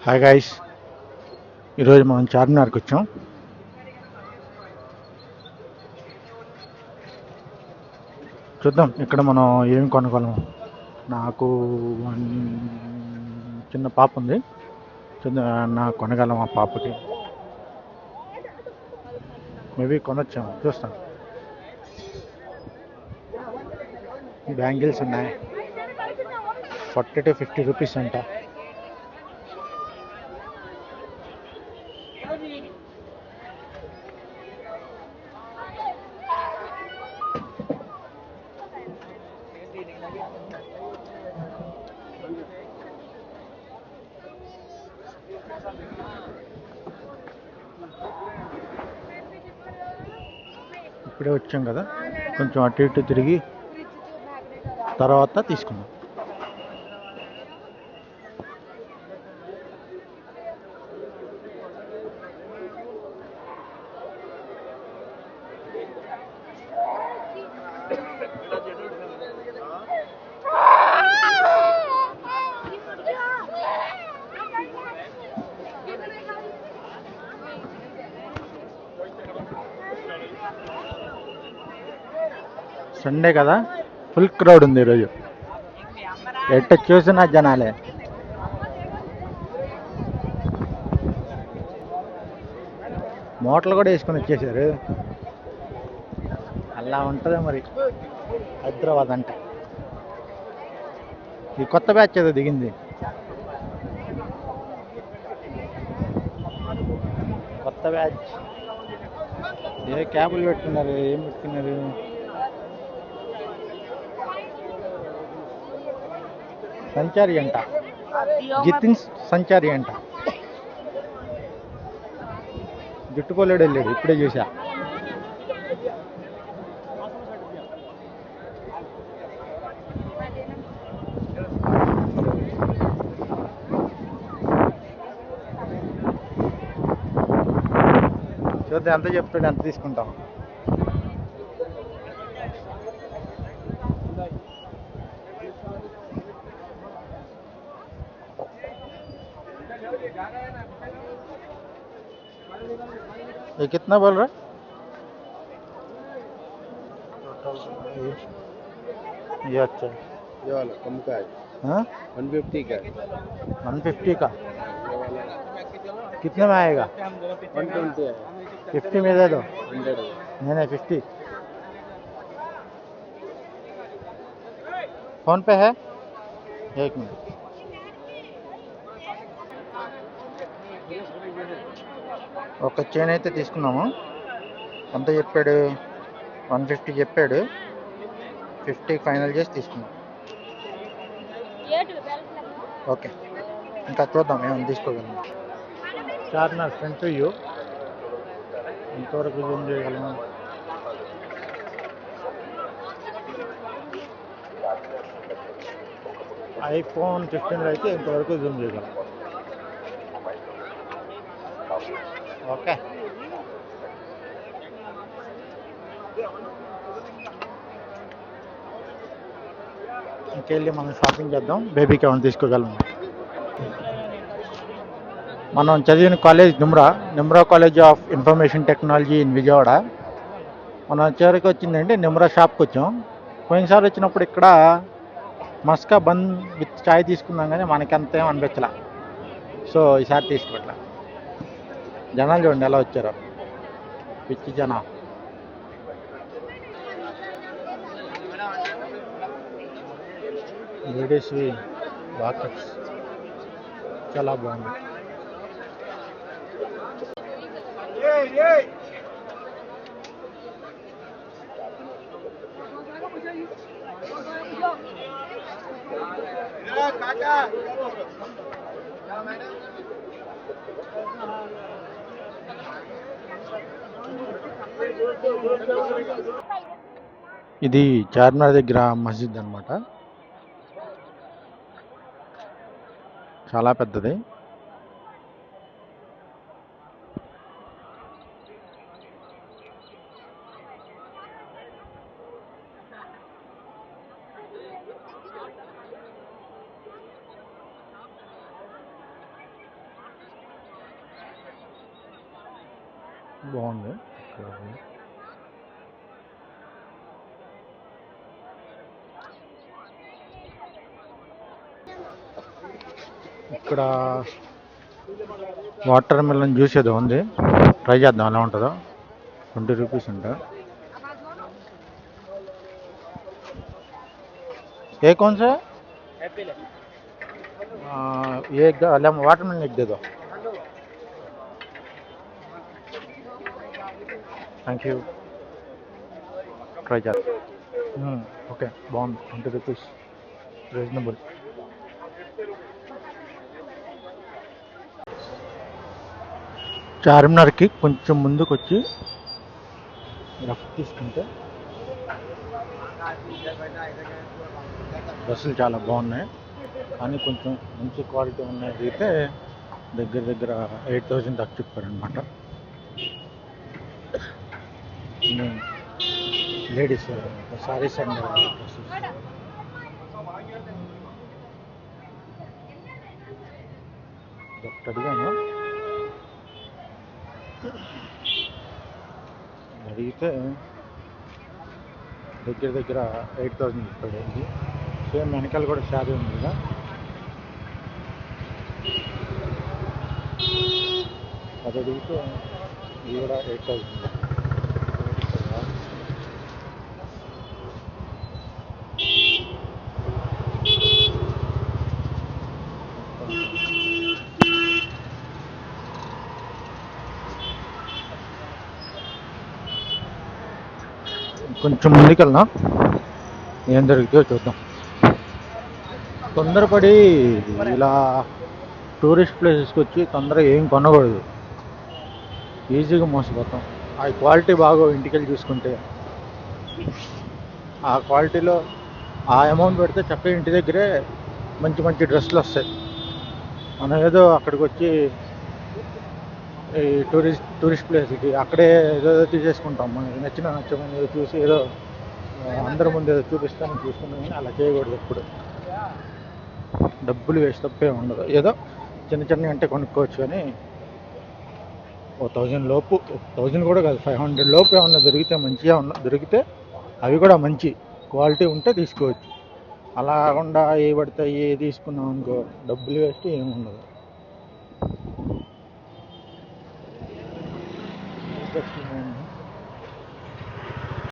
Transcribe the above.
Hi guys, ఈరోజు మనం చార్మినార్కి వచ్చాం. చూద్దాం ఇక్కడ మనం ఏం కొనగలం. నాకు చిన్న పాప ఉంది. చూద్దాం నాకు కొనగలం ఆ పాపకి. మేబీ కొనొచ్చాము, చూస్తాం. బ్యాంగిల్స్ ఉన్నాయి, 40 to 50 రూపీస్ అంట. ఇప్పుడే వచ్చాం కదా, కొంచెం అటు ఇటు తిరిగి తర్వాత తీసుకుందాం. సండే కదా, ఫుల్ క్రౌడ్ ఉంది ఈరోజు. ఎట్ట చూసినా జనాలే. మోటార్లు కూడా వేసుకొని వచ్చేసారు. అలా ఉంటుంది మరి హైదరాబాద్ అంటే. ఈ కొత్త బ్యాచ్ ఏదో దిగింది, కొత్త బ్యాచ్. ఏ క్యాబులు పెట్టుకున్నారు, ఏం పెట్టుకున్నారు. సంచారి అంట, జితిన్ సంచారి అంట. జుట్టుకోలేడు వెళ్ళాడు, ఇప్పుడే చూసా. చూద్దాం ఎంత చెప్తాడు, ఎంత తీసుకుంటాం. ये कितना बोल रहा है? ये अच्छा, ये वाला कम का है। हाँ 150 का है। 150 का ये वाला कितने में आएगा? 120 है। 50 में दे दो। 100 है। नहीं 50 फोन पे है। एक मिनट. ఒక చైన్ అయితే తీసుకున్నాము. ఎంత చెప్పాడు? 150 చెప్పాడు. 50 ఫైనల్ చేసి తీసుకున్నాం. ఓకే, ఇంకా చూద్దాం ఏమైనా తీసుకోగలం. చార్మినార్ ఫ్రంట్ వ్యూ ఇంతవరకు జూమ్ చేయగలం. ఐఫోన్ 15 అయితే ఇంతవరకు జూమ్ చేయగలం. ఓకే, ఇంకెళ్ళి మనం షాపింగ్ చేద్దాం. బేబీకి ఏమైనా తీసుకోగలం. మనం చదివిన college Nimra college of information technology in Vijayawada. మనం చివరికి వచ్చిందంటే నిమ్రా షాప్కి వచ్చాం. పోయినసారి వచ్చినప్పుడు ఇక్కడ మస్కా బంద్ విత్ చాయ్ తీసుకున్నాం, కానీ మనకి అంతేం అనిపించలే. సో ఈసారి తీసుకోవట్లే. జనాలు చూడండి ఎలా వచ్చారో, పిచ్చి జనం. లేడీస్వి వాకర్స్ చాలా బాగుంది. ఇది చార్మినార్ దగ్గర మస్జిద్ అన్నమాట. చాలా పెద్దది. బాగుంది. ఇక్కడ వాటర్ మిలన్ జ్యూస్ ఏదో ఉంది, ట్రై చేద్దాం ఎలా ఉంటుందో. 20 రూపీస్ అంట. ఏ कौन सा एप्पल है। ये वाटर मिलन एक दे दो. Thank you. ట్రై చేద్దాం. ఓకే బాగుంది. 20 రూపీస్ రీజనబుల్. చార్మినార్కి కొంచెం ముందుకు వచ్చి లెఫ్ట్ తీసుకుంటే బస్సులు చాలా బాగున్నాయి, కానీ కొంచెం మంచి క్వాలిటీ ఉన్నాయి. అయితే దగ్గర దగ్గర 8,000 దాకా చెప్పారనమాట. Ladies saris and dresses. ఒకటి అడిగాను, అడిగితే దగ్గర దగ్గర 8,000 చెప్పాడు. ఇది సేమ్ వెనకాల కూడా శారీ ఉంది కదా, అది అడిగితే ఇది కూడా 8,000. కొంచెం ముందుకెళ్దాం, ఏం దొరుకుతుందో చూద్దాం. తొందరపడి ఇలా టూరిస్ట్ ప్లేసెస్కి వచ్చి తొందరగా ఏం కొనకూడదు, ఈజీగా మోసపోతాం. ఆ క్వాలిటీ బాగా ఇంటికి వెళ్ళి చూసుకుంటే ఆ క్వాలిటీలో ఆ అమౌంట్ పెడితే చక్కగా ఇంటి దగ్గరే మంచి మంచి డ్రెస్సులు వస్తాయి. మనం ఏదో అక్కడికి వచ్చి ఈ టూరిస్ట్ ప్లేస్కి అక్కడే ఏదో తీసేసుకుంటాం, మనకి నచ్చమని ఏదో చూసి ఏదో అందరి ముందు ఏదో చూపిస్తానని చూసుకున్నాం. కానీ అలా చేయకూడదు ఎప్పుడు. డబ్బులు వేస్ట్ తప్పే ఉండదు. ఏదో చిన్న చిన్న అంటే కొనుక్కోవచ్చు, కానీ 1000 లోపు, 1000 కూడా కాదు, 500 లోపు ఏమన్నా మంచిగా దొరికితే అవి కూడా మంచి క్వాలిటీ ఉంటే తీసుకోవచ్చు. అలా కాకుండా ఏ పడితే ఏ తీసుకున్నాం అనుకో, డబ్బులు వేస్ట్ ఏమి ఉండదు.